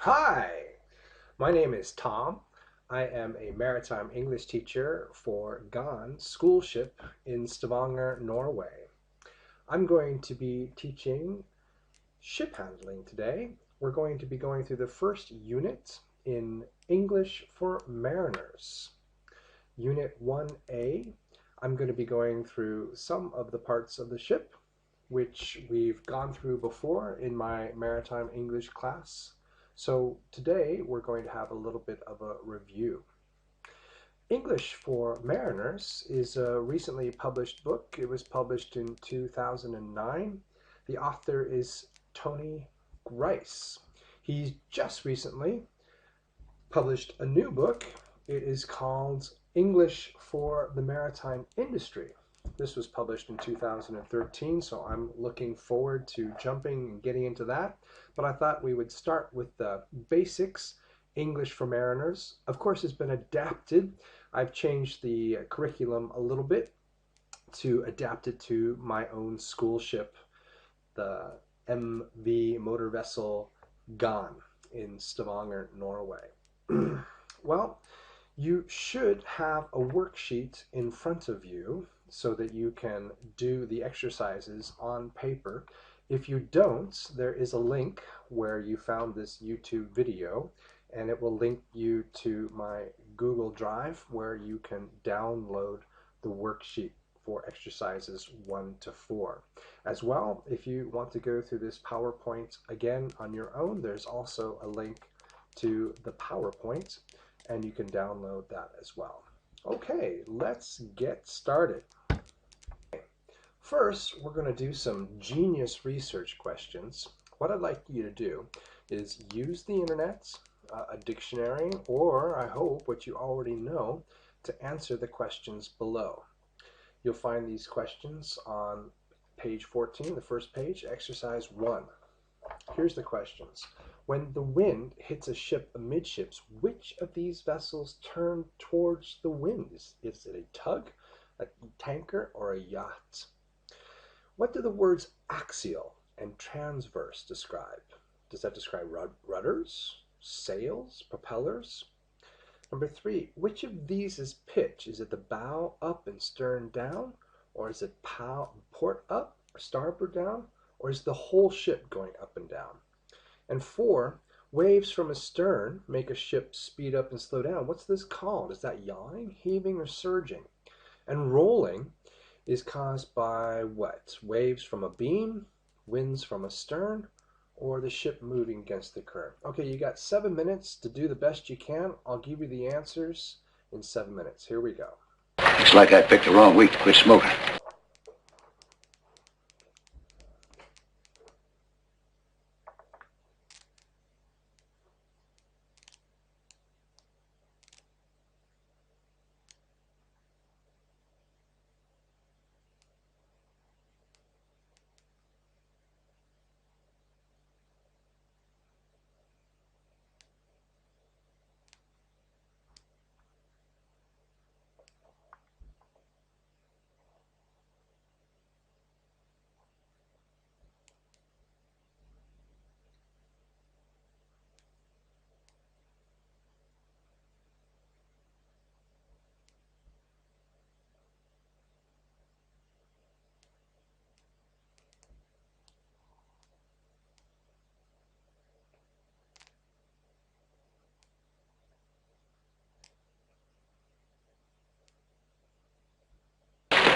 Hi, my name is Tom. I am a maritime English teacher for Gan School Ship in Stavanger, Norway. I'm going to be teaching ship handling today. We're going to be going through the first unit in English for Mariners. Unit 1A, I'm going to be going through some of the parts of the ship which we've gone through before in my maritime English class. So today we're going to have a little bit of a review. English for Mariners is a recently published book. It was published in 2009. The author is Tony Grice. He's just recently published a new book. It is called English for the Maritime Industry. This was published in 2013, so I'm looking forward to jumping and getting into that. But I thought we would start with the basics. English for Mariners. Of course, it's been adapted. I've changed the curriculum a little bit to adapt it to my own school ship, the MV motor vessel Gan in Stavanger, Norway. Well, you should have a worksheet in front of you so that you can do the exercises on paper. If you don't, there is a link where you found this YouTube video, and it will link you to my Google Drive where you can download the worksheet for exercises 1 to 4. As well, if you want to go through this PowerPoint again on your own, there's also a link to the PowerPoint and you can download that as well. Okay, let's get started. First, we're going to do some genius research questions. What I'd like you to do is use the internet, a dictionary, or I hope what you already know, to answer the questions below. You'll find these questions on page 14, the first page, exercise 1. Here's the questions. When the wind hits a ship amidships, which of these vessels turn towards the wind? Is it a tug, a tanker, or a yacht? What do the words axial and transverse describe? Does that describe rudders, sails, propellers? Number 3, which of these is pitch? Is it the bow up and stern down? Or is it port up or starboard down? Or is the whole ship going up and down? And 4, waves from astern make a ship speed up and slow down. What's this called? Is that yawing, heaving, or surging? And rolling is caused by what? Waves from a beam, winds from astern, or the ship moving against the current? Okay, you got 7 minutes to do the best you can. I'll give you the answers in 7 minutes. Here we go. Looks like I picked the wrong week to quit smoking.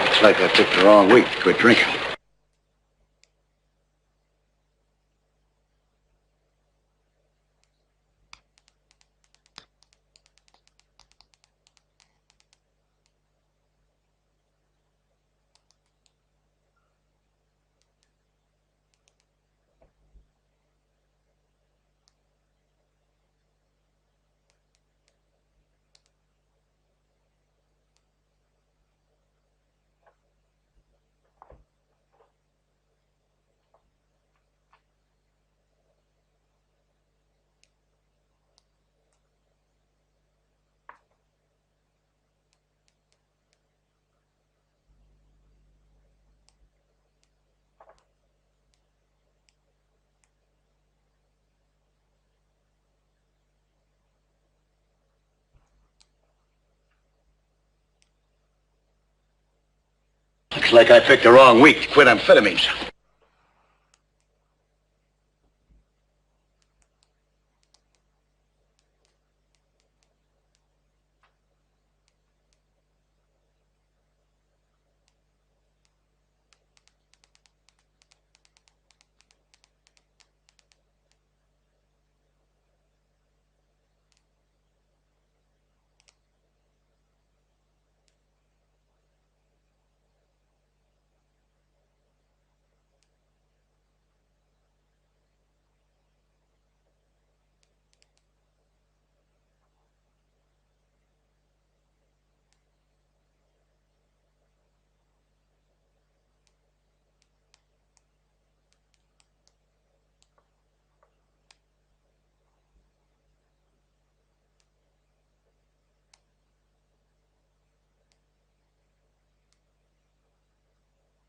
Looks like I picked the wrong week to quit drinking. Looks like I picked the wrong week to quit amphetamines.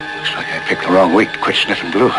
Looks like I picked the wrong week to quit sniffing glue.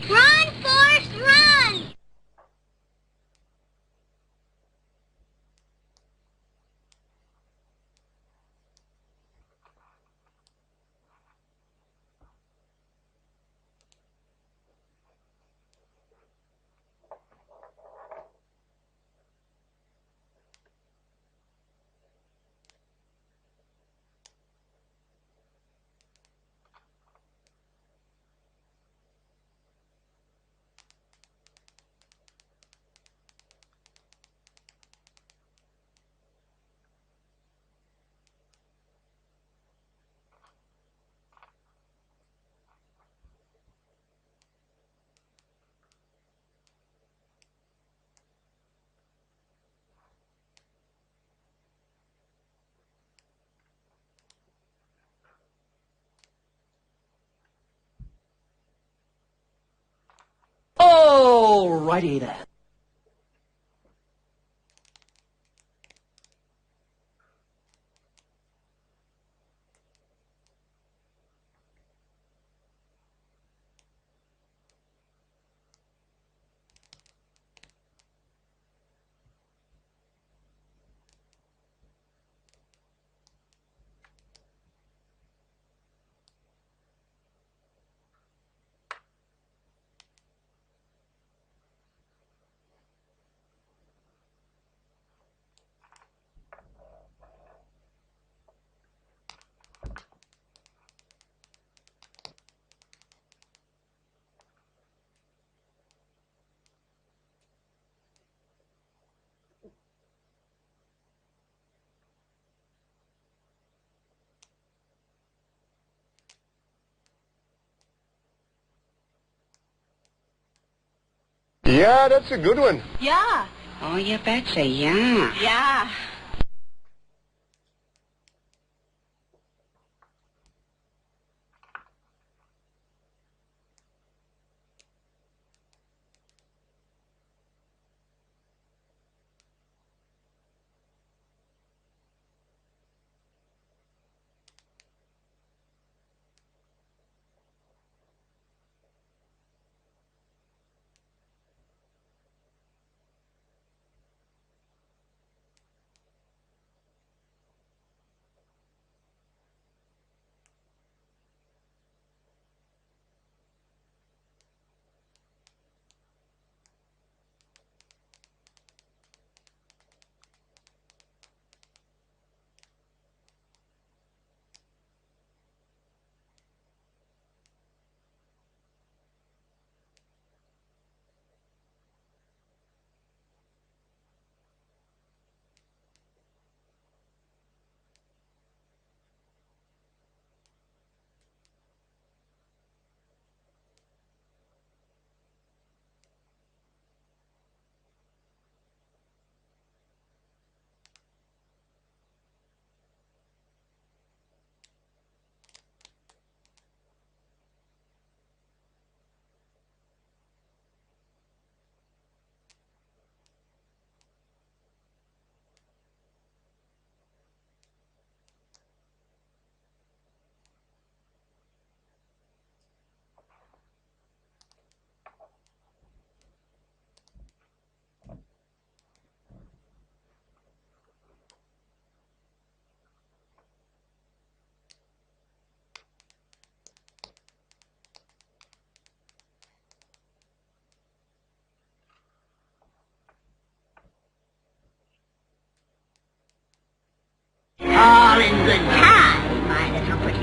Run, Forrest, run! Alrighty then. Yeah, that's a good one. Yeah. Oh, you betcha, yeah. Yeah.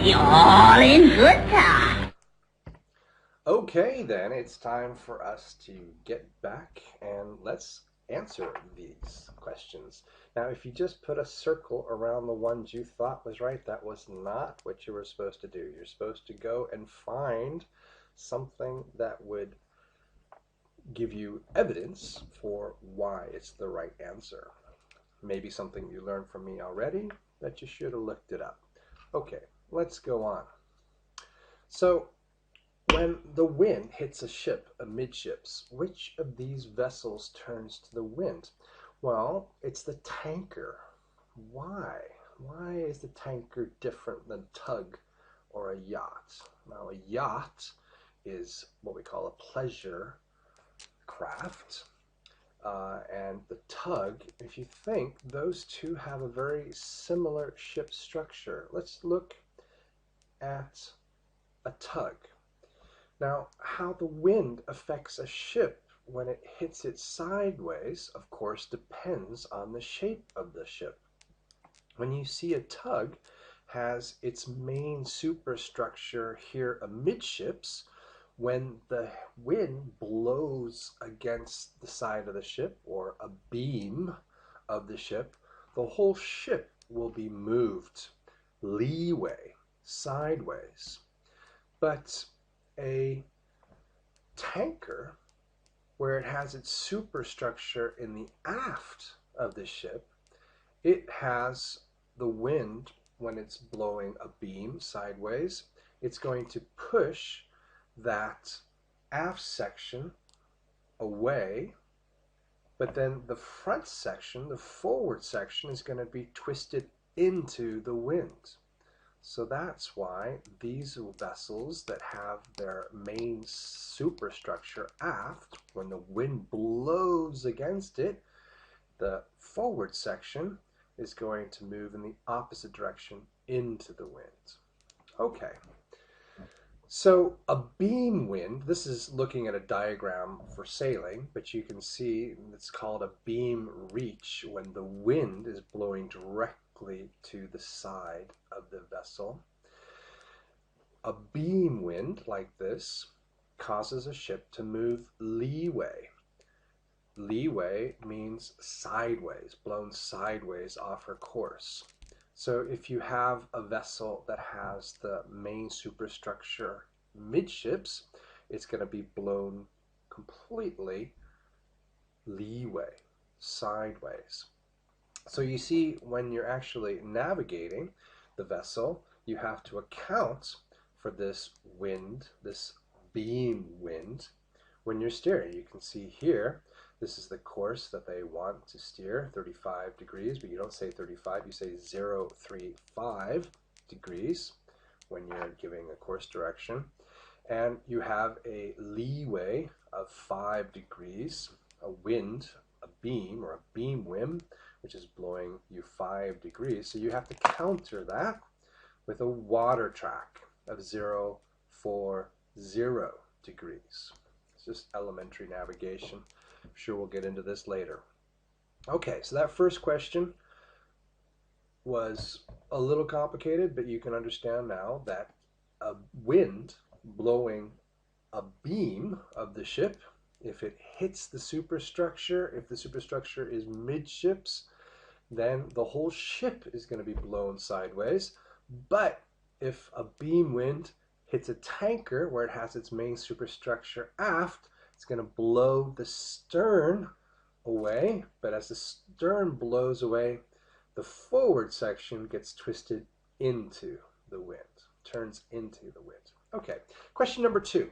you all in good time. Okay, then it's time for us to get back and let's answer these questions. Now, if you just put a circle around the ones you thought was right, that was not what you were supposed to do. You're supposed to go and find something that would give you evidence for why it's the right answer. Maybe something you learned from me already that you should have looked it up. Okay, let's go on. So, when the wind hits a ship amidships, which of these vessels turns to the wind? Well, it's the tanker. Why? Why is the tanker different than tug or a yacht? Now, a yacht is what we call a pleasure craft. And the tug, if you think, those two have a very similar ship structure. Let's look at a tug. Now, how the wind affects a ship when it hits it sideways, of course, depends on the shape of the ship. When you see a tug has its main superstructure here amidships, when the wind blows against the side of the ship or a beam of the ship, the whole ship will be moved leeway, sideways. But a tanker, where it has its superstructure in the aft of the ship, it has the wind, when it's blowing a beam sideways, it's going to push that aft section away, but then the front section, the forward section, is going to be twisted into the wind. So that's why these vessels that have their main superstructure aft, when the wind blows against it, the forward section is going to move in the opposite direction into the wind. Okay. So a beam wind, this is looking at a diagram for sailing, but you can see it's called a beam reach when the wind is blowing directly to the side of the vessel. A beam wind like this causes a ship to move leeway. Leeway means sideways, blown sideways off her course. So if you have a vessel that has the main superstructure midships, it's going to be blown completely leeway, sideways. So you see, when you're actually navigating the vessel, you have to account for this wind, this beam wind, when you're steering. You can see here, this is the course that they want to steer, 35 degrees, but you don't say 35, you say 035 degrees when you're giving a course direction. And you have a leeway of 5 degrees, a wind, a beam, or a beam wind, which is blowing you 5 degrees. So you have to counter that with a water track of 040 degrees. It's just elementary navigation. I'm sure we'll get into this later. Okay, so that first question was a little complicated, but you can understand now that a wind blowing a beam of the ship, if it hits the superstructure, if the superstructure is midships, then the whole ship is going to be blown sideways. But if a beam wind hits a tanker where it has its main superstructure aft, it's going to blow the stern away, but as the stern blows away, the forward section gets twisted into the wind, turns into the wind. Okay, question number 2.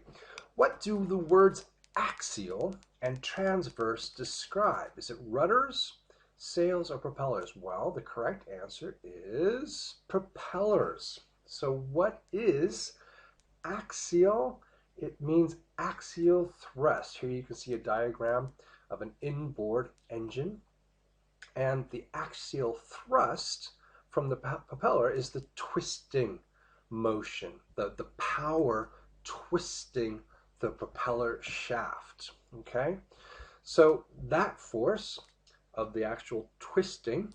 What do the words axial and transverse describe? Is it rudders, sails, or propellers? Well, the correct answer is propellers. So what is axial? It means axial thrust. Here you can see a diagram of an inboard engine. And the axial thrust from the propeller is the twisting motion, the power twisting the propeller shaft. Okay? So that force of the actual twisting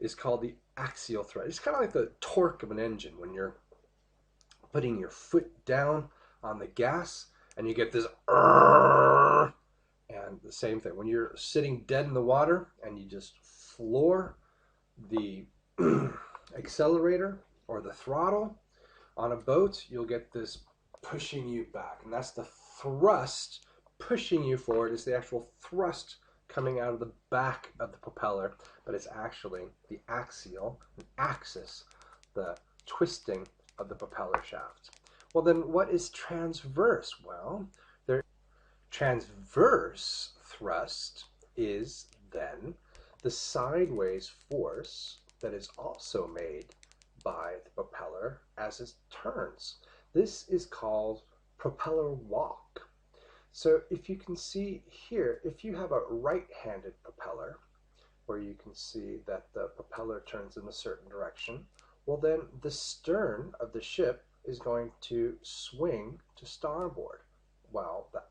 is called the axial thrust. It's kind of like the torque of an engine when you're putting your foot down on the gas, and you get this and the same thing when you're sitting dead in the water and you just floor the accelerator or the throttle on a boat, you'll get this pushing you back, and that's the thrust pushing you forward. Is the actual thrust coming out of the back of the propeller, but it's actually the axial axis, the twisting of the propeller shaft. Well, then what is transverse? Well, transverse thrust is then the sideways force that is also made by the propeller as it turns. This is called propeller walk. So if you can see here, if you have a right-handed propeller, where you can see that the propeller turns in a certain direction, well then the stern of the ship is going to swing to starboard, while the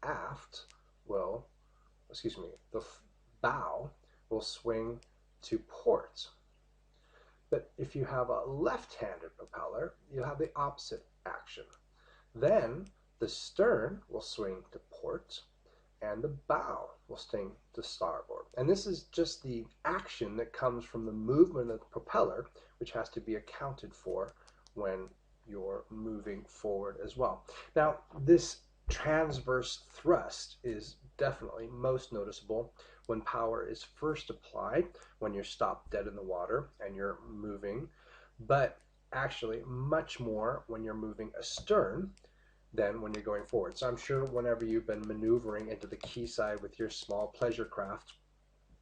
bow will swing to port. But if you have a left-handed propeller, you'll have the opposite action. Then the stern will swing to port and the bow will swing to starboard. And this is just the action that comes from the movement of the propeller, which has to be accounted for when you're moving forward as well. Now, this transverse thrust is definitely most noticeable when power is first applied, when you're stopped dead in the water and you're moving, but actually much more when you're moving astern than when you're going forward. So I'm sure whenever you've been maneuvering into the quayside with your small pleasure craft,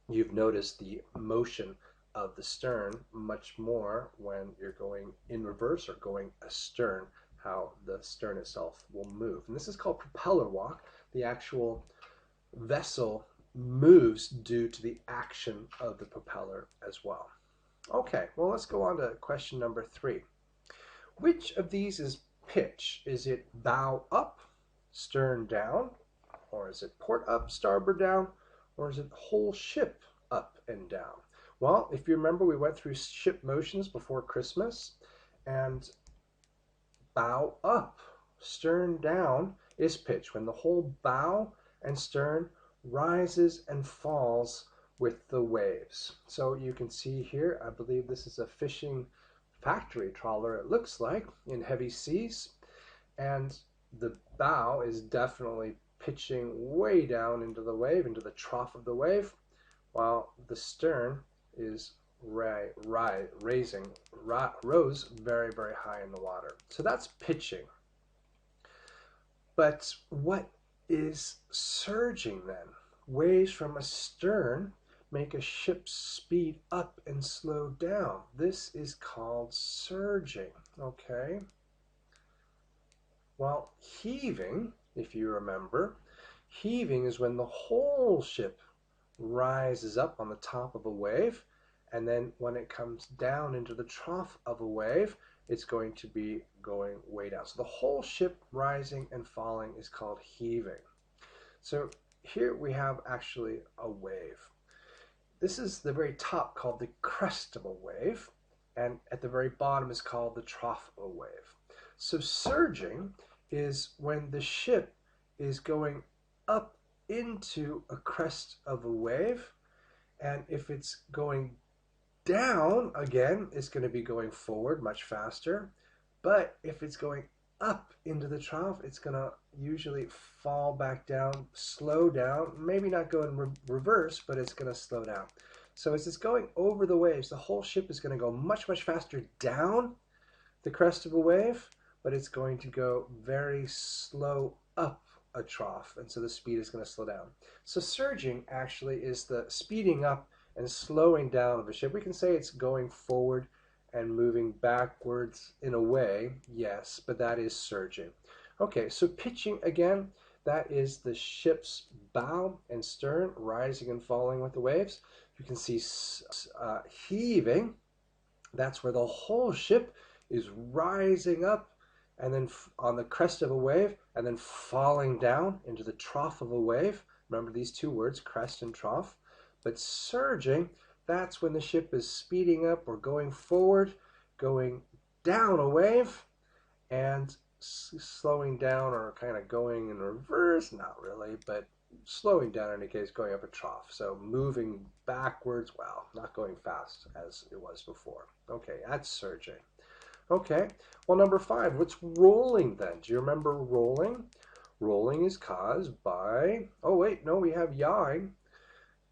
you've noticed the motion of the stern much more when you're going in reverse or going astern, how the stern itself will move. And this is called propeller walk. The actual vessel moves due to the action of the propeller as well. Okay, well, let's go on to question number 3. Which of these is pitch? Is it bow up, stern down, or is it port up, starboard down, or is it whole ship up and down? Well, if you remember, we went through ship motions before Christmas, and bow up, stern down is pitch, when the whole bow and stern rises and falls with the waves. So you can see here, I believe this is a fishing factory trawler, it looks like, in heavy seas, and the bow is definitely pitching way down into the wave, into the trough of the wave, while the stern is rose very, very high in the water. So that's pitching. But what is surging then? Waves from astern make a ship speed up and slow down. This is called surging, okay? Well, heaving, if you remember, heaving is when the whole ship rises up on the top of a wave, and then when it comes down into the trough of a wave, it's going to be going way down. So the whole ship rising and falling is called heaving. So here we have actually a wave. This is the very top, called the crest of a wave, and at the very bottom is called the trough of a wave. So surging is when the ship is going up into a crest of a wave, and if it's going down again, it's going to be going forward much faster, but if it's going up into the trough, it's going to usually fall back down, slow down, maybe not go in reverse, but it's going to slow down. So as it's going over the waves, the whole ship is going to go much, much faster down the crest of a wave, but it's going to go very slow up a trough, and so the speed is going to slow down. So surging actually is the speeding up and slowing down of a ship. We can say it's going forward and moving backwards in a way, yes, but that is surging. Okay, so pitching again, that is the ship's bow and stern rising and falling with the waves. You can see heaving, that's where the whole ship is rising up and then on the crest of a wave and then falling down into the trough of a wave. Remember these two words, crest and trough. But surging, that's when the ship is speeding up or going forward, going down a wave, and slowing down or kind of going in reverse, not really, but slowing down in any case, going up a trough. So moving backwards, well, not going fast as it was before. Okay, that's surging. Okay, well, number 5, what's rolling then? Do you remember rolling? Rolling is caused by, oh wait, no, we have yawing.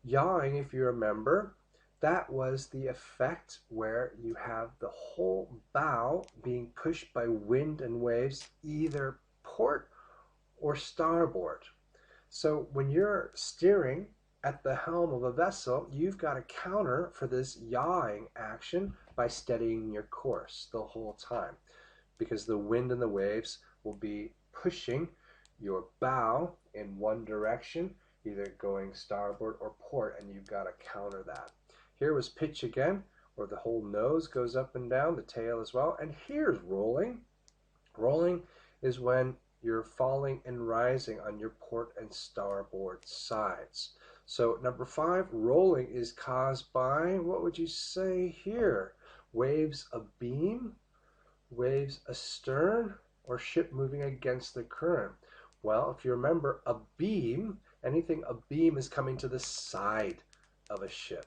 Yawing, if you remember, that was the effect where you have the whole bow being pushed by wind and waves, either port or starboard. So when you're steering at the helm of a vessel, you've got to counter for this yawing action by steadying your course the whole time, because the wind and the waves will be pushing your bow in one direction, either going starboard or port, and you've got to counter that. Here was pitch again, where the whole nose goes up and down, the tail as well. And here's rolling. Rolling is when you're falling and rising on your port and starboard sides. So number 5, rolling is caused by, what would you say here? Waves abeam, waves astern, or ship moving against the current? Well, if you remember, abeam, anything abeam is coming to the side of a ship.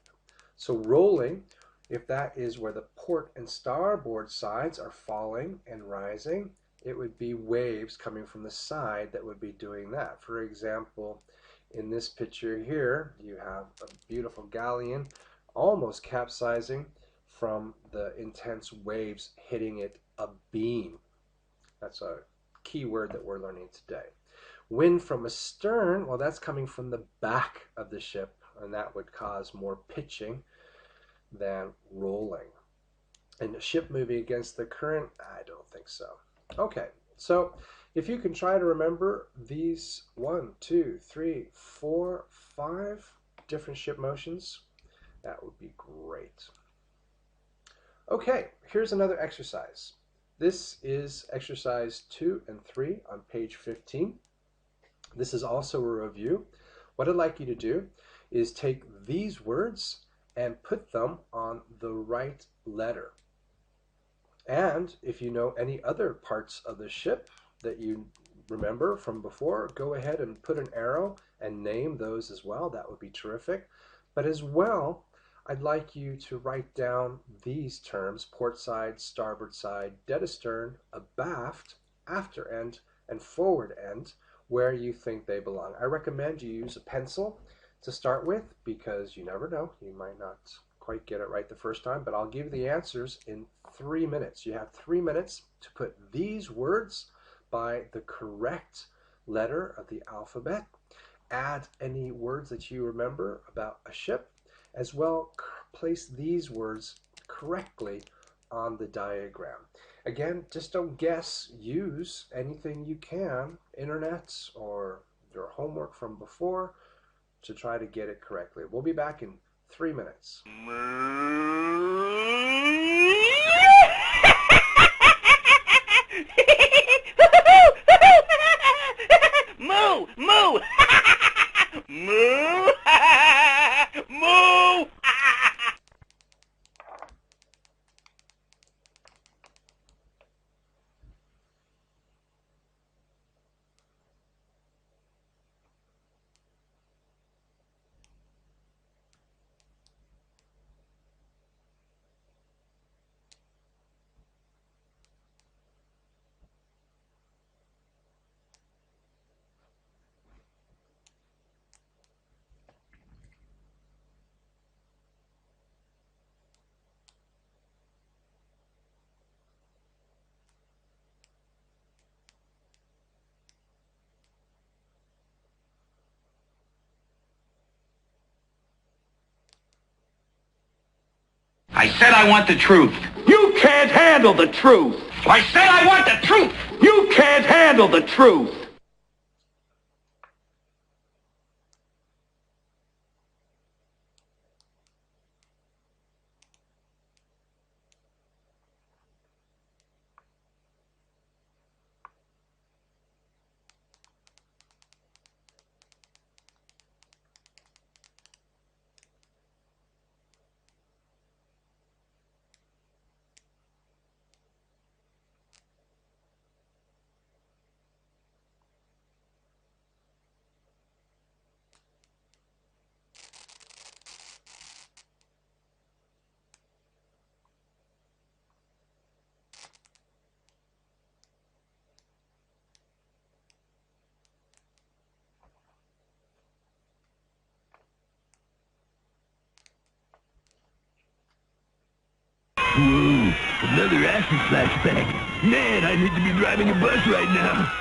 So rolling, if that is where the port and starboard sides are falling and rising, it would be waves coming from the side that would be doing that. For example, in this picture here, you have a beautiful galleon almost capsizing from the intense waves hitting it abeam. That's a key word that we're learning today. Wind from astern, well, that's coming from the back of the ship, and that would cause more pitching than rolling. And a ship moving against the current, I don't think so. Okay, so if you can try to remember these 1, 2, 3, 4, 5 different ship motions, that would be great. Okay, here's another exercise. This is exercise 2 and 3 on page 15. This is also a review. What I'd like you to do is take these words and put them on the right letter. And if you know any other parts of the ship that you remember from before, go ahead and put an arrow and name those as well. That would be terrific. But as well, I'd like you to write down these terms: port side, starboard side, dead astern, abaft, after end, and forward end, where you think they belong. I recommend you use a pencil to start with, because you never know, you might not quite get it right the first time, but I'll give you the answers in 3 minutes. You have 3 minutes to put these words by the correct letter of the alphabet. Add any words that you remember about a ship, as well place these words correctly on the diagram. Again, just don't guess. Use anything you can, internet or your homework from before, to try to get it correctly. We'll be back in 3 minutes. Moo! Moo! Moo! Moo! I said I want the truth. You can't handle the truth. I said I want the truth. You can't handle the truth. Whoa, another acid flashback. Man, I need to be driving a bus right now.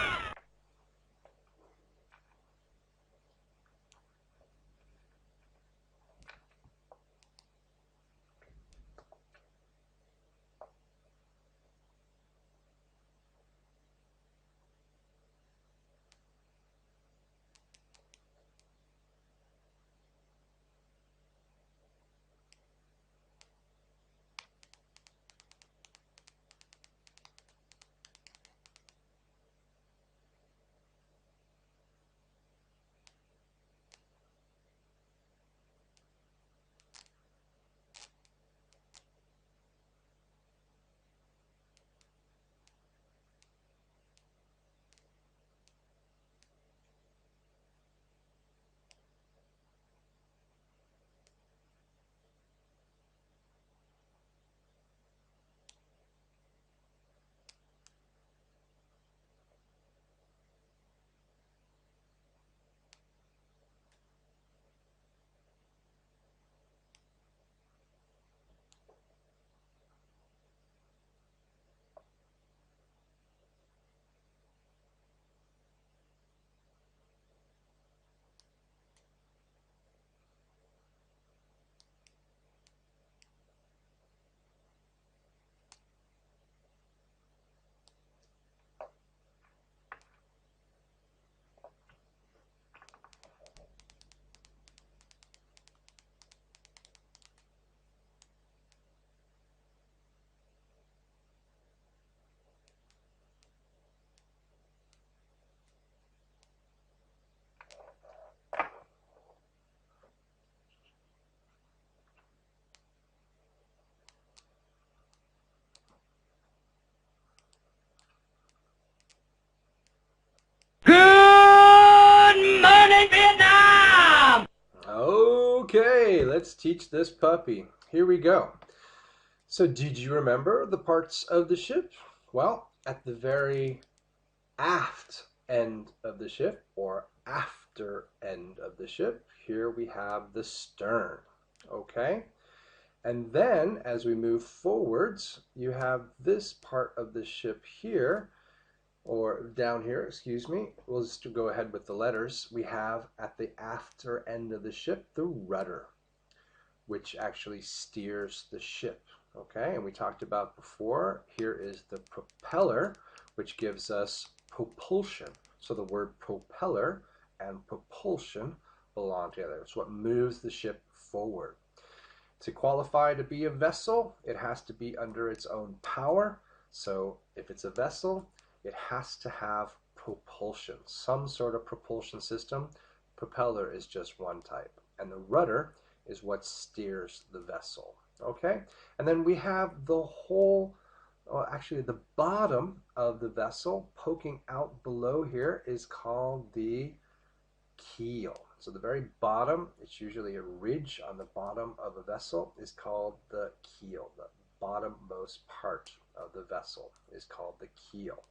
Good morning, Vietnam! Okay, let's teach this puppy. Here we go. So did you remember the parts of the ship? Well, at the very aft end of the ship, or after end of the ship, here we have the stern. Okay? And then as we move forwards, you have this part of the ship here, or down here, excuse me. We'll just go ahead with the letters. We have at the after end of the ship the rudder, which actually steers the ship. Okay, and we talked about before, here is the propeller, which gives us propulsion. So the word propeller and propulsion belong together. It's what moves the ship forward. To qualify to be a vessel, it has to be under its own power. So if it's a vessel, it has to have propulsion, some sort of propulsion system. Propeller is just one type, and the rudder is what steers the vessel. Okay, and then we have the whole, well, actually the bottom of the vessel poking out below here is called the keel. So the very bottom, it's usually a ridge on the bottom of a vessel, is called the keel. The bottommost part of the vessel is called the keel.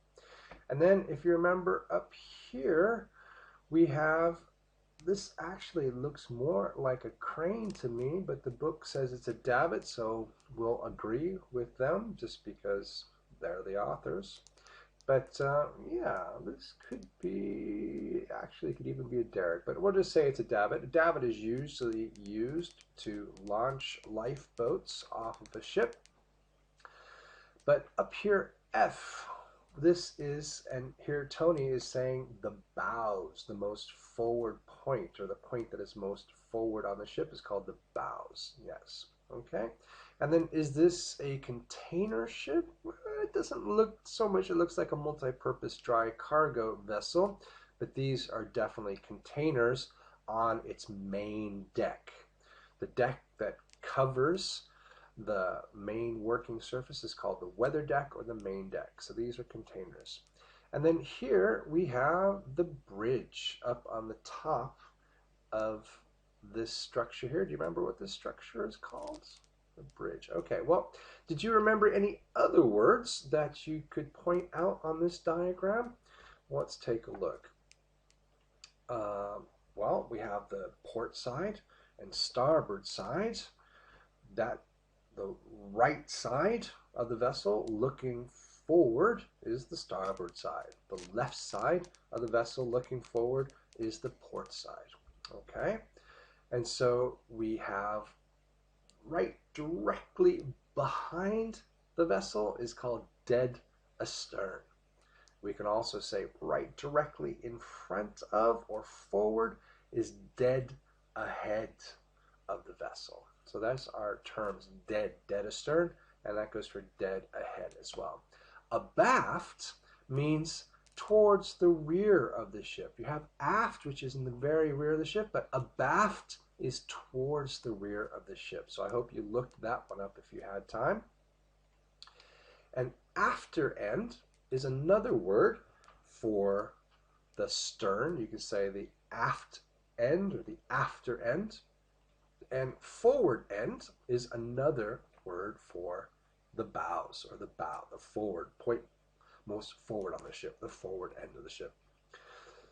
And then if you remember up here, we have, this actually looks more like a crane to me, but the book says it's a davit, so we'll agree with them just because they're the authors. But yeah, this could be, actually it could even be a derrick, but we'll just say it's a davit. A davit is usually used to launch lifeboats off of a ship. But up here, F, this is, and here Tony is saying the bows, the most forward point, or the point that is most forward on the ship is called the bows. Yes. Okay. And then is this a container ship? It doesn't look so much. It looks like a multi-purpose dry cargo vessel, but these are definitely containers on its main deck. The deck that covers the main working surface is called the weather deck or the main deck. So these are containers. And then here we have the bridge up on the top of this structure here. Do you remember what this structure is called? The bridge. Okay, well, did you remember any other words that you could point out on this diagram? Let's take a look. Well, we have the port side and starboard side. That the right side of the vessel looking forward is the starboard side. The left side of the vessel looking forward is the port side. Okay? And so we have right directly behind the vessel is called dead astern. We can also say right directly in front of or forward is dead ahead of the vessel. So that's our terms, dead astern, and that goes for dead ahead as well. Abaft means towards the rear of the ship. You have aft, which is in the very rear of the ship, but abaft is towards the rear of the ship. So I hope you looked that one up if you had time. And after end is another word for the stern. You could say the aft end or the after end. And forward end is another word for the bows or the bow, the forward point, most forward on the ship, the forward end of the ship.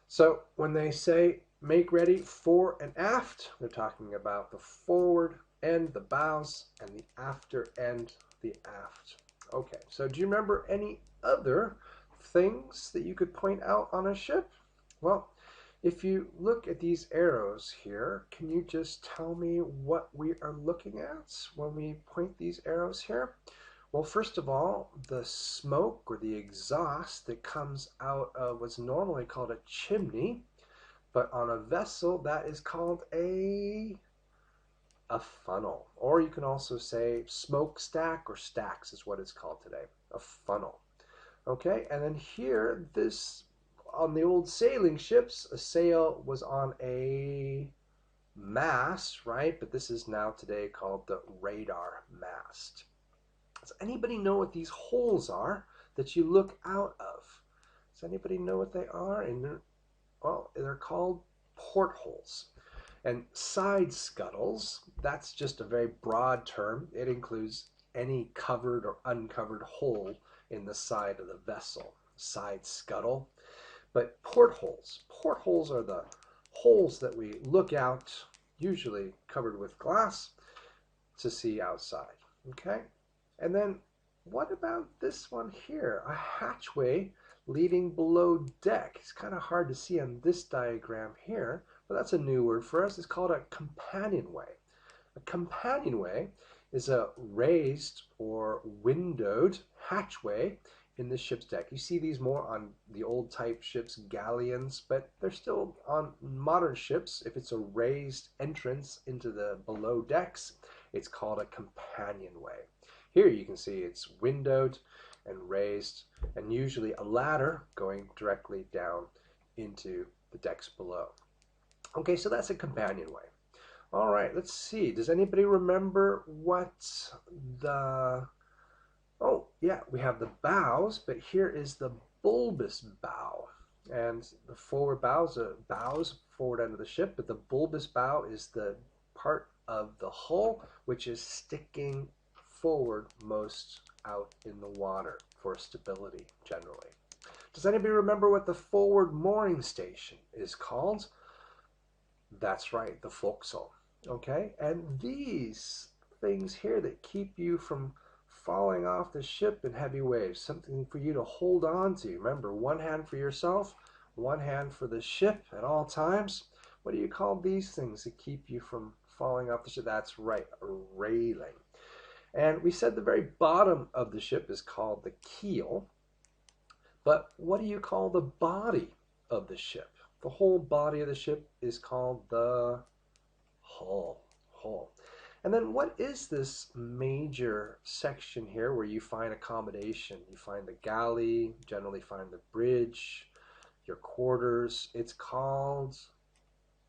So when they say make ready fore and aft, they're talking about the forward end, the bows, and the after end, the aft. Okay, so do you remember any other things that you could point out on a ship? Well, if you look at these arrows here, can you just tell me what we are looking at when we point these arrows here? Well, first of all, the smoke or the exhaust that comes out of what's normally called a chimney, but on a vessel that is called a funnel. Or you can also say smokestack or stacks is what it's called today, a funnel. Okay, and then here, this on the old sailing ships, a sail was on a mast, right? But this is now today called the radar mast. Does anybody know what these holes are that you look out of? Does anybody know what they are? Well, they're called portholes. And side scuttles, that's just a very broad term. It includes any covered or uncovered hole in the side of the vessel. Side scuttle. But portholes are the holes that we look out, usually covered with glass, to see outside. Okay? And then what about this one here? A hatchway leading below deck. It's kind of hard to see on this diagram here, but that's a new word for us. It's called a companionway. A companionway is a raised or windowed hatchway in the ship's deck. You see these more on the old type ships, galleons, but they're still on modern ships. If it's a raised entrance into the below decks, it's called a companionway. Here you can see it's windowed and raised, and usually a ladder going directly down into the decks below. Okay, so that's a companionway. All right, let's see. Does anybody remember what the... Oh, yeah, we have the bows, but here is the bulbous bow. And the forward bows, forward end of the ship, but the bulbous bow is the part of the hull which is sticking forward most out in the water for stability generally. Does anybody remember what the forward mooring station is called? That's right, the forecastle. Okay, and these things here that keep you from falling off the ship in heavy waves, something for you to hold on to. Remember, one hand for yourself, one hand for the ship at all times. What do you call these things that keep you from falling off the ship? That's right, a railing. And we said the very bottom of the ship is called the keel. But what do you call the body of the ship? The whole body of the ship is called the hull. And then what is this major section here where you find accommodation? You find the galley, generally find the bridge, your quarters. It's called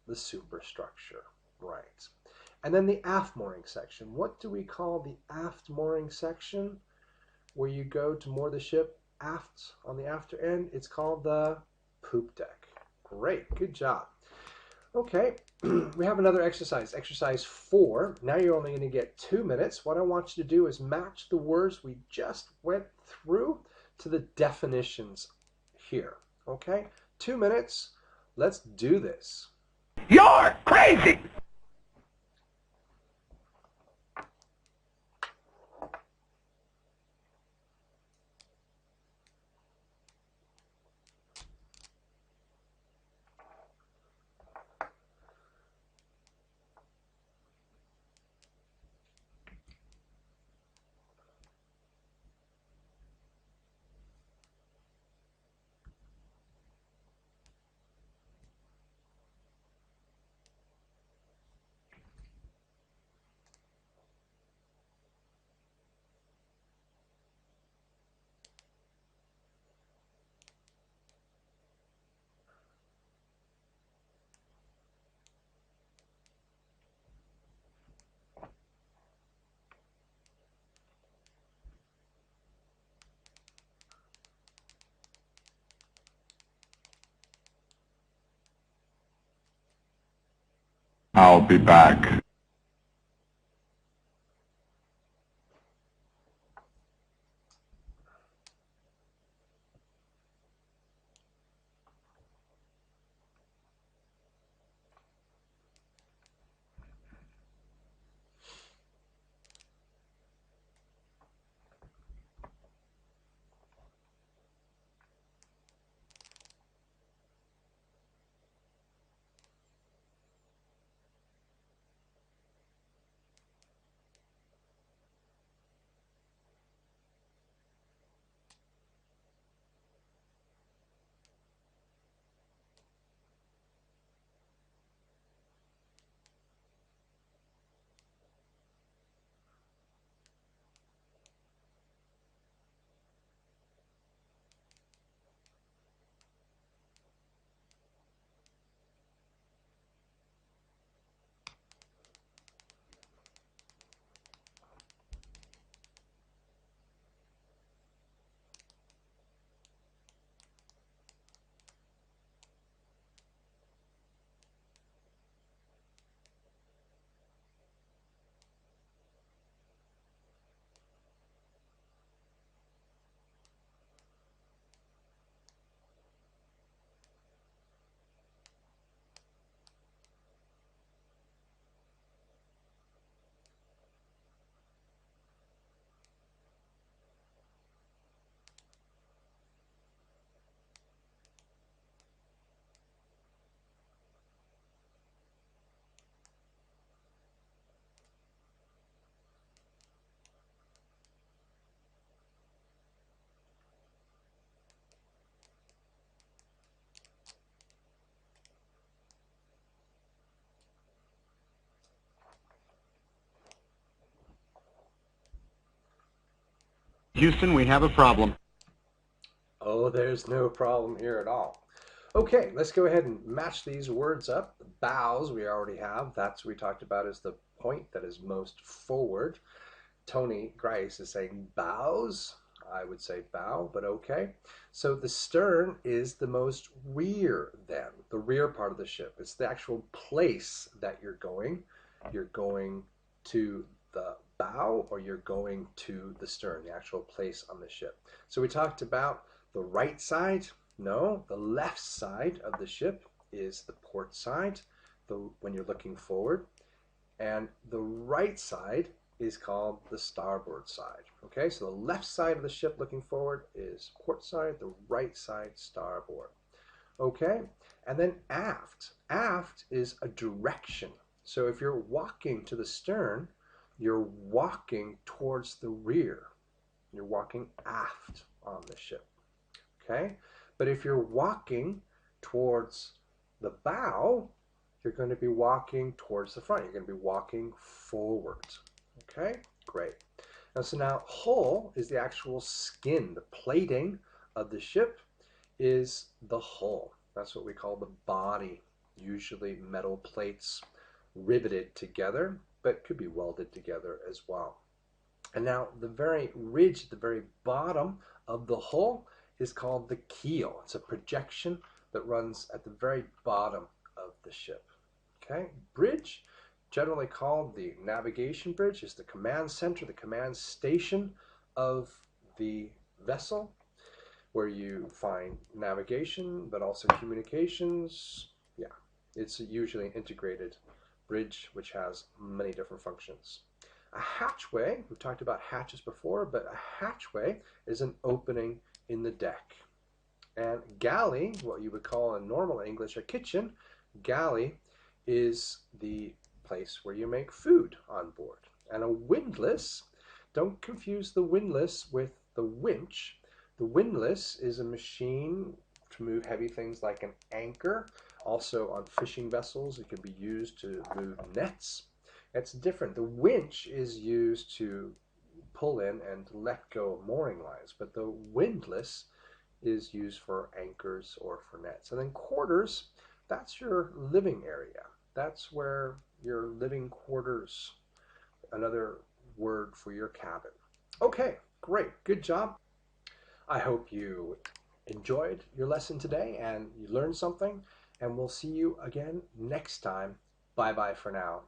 the superstructure, right? And then the aft mooring section. What do we call the aft mooring section? Where you go to moor the ship aft on the after end, it's called the poop deck. Great, good job. Okay, we have another exercise, exercise 4. Now you're only going to get 2 minutes. What I want you to do is match the words we just went through to the definitions here. Okay, 2 minutes. Let's do this. You're crazy! I'll be back. Houston, we have a problem. Oh, there's no problem here at all. Okay, let's go ahead and match these words up. The bows we already have. That's what we talked about as the point that is most forward. Tony Grice is saying bows. I would say bow, but okay. So the stern is the most rear then, the rear part of the ship. It's the actual place that you're going. You're going to the bow or you're going to the stern, the actual place on the ship. So we talked about the right side. No, the left side of the ship is the port side, when you're looking forward. And the right side is called the starboard side. Okay, so the left side of the ship looking forward is port side, the right side starboard. Okay, and then aft. Aft is a direction. So if you're walking to the stern, you're walking towards the rear. You're walking aft on the ship. Okay, but if you're walking towards the bow, you're going to be walking towards the front. You're going to be walking forward. Okay, great. Now hull is the actual skin. The plating of the ship is the hull. That's what we call the body. Usually metal plates riveted together, but could be welded together as well. And now the very ridge at the very bottom of the hull is called the keel. It's a projection that runs at the very bottom of the ship. Okay, bridge, generally called the navigation bridge, is the command center, the command station of the vessel, where you find navigation, but also communications. Yeah, it's usually an integrated bridge which has many different functions. A hatchway, we've talked about hatches before, but a hatchway is an opening in the deck. And galley, what you would call in normal English a kitchen, galley is the place where you make food on board. And a windlass, don't confuse the windlass with the winch. The windlass is a machine to move heavy things like an anchor. Also on fishing vessels, it can be used to move nets. It's different. The winch is used to pull in and let go of mooring lines, but the windlass is used for anchors or for nets. And then quarters, that's your living area. That's where your living quarters, another word for your cabin. Okay, great, good job. I hope you enjoyed your lesson today and you learned something, and we'll see you again next time. Bye. bye-bye for now.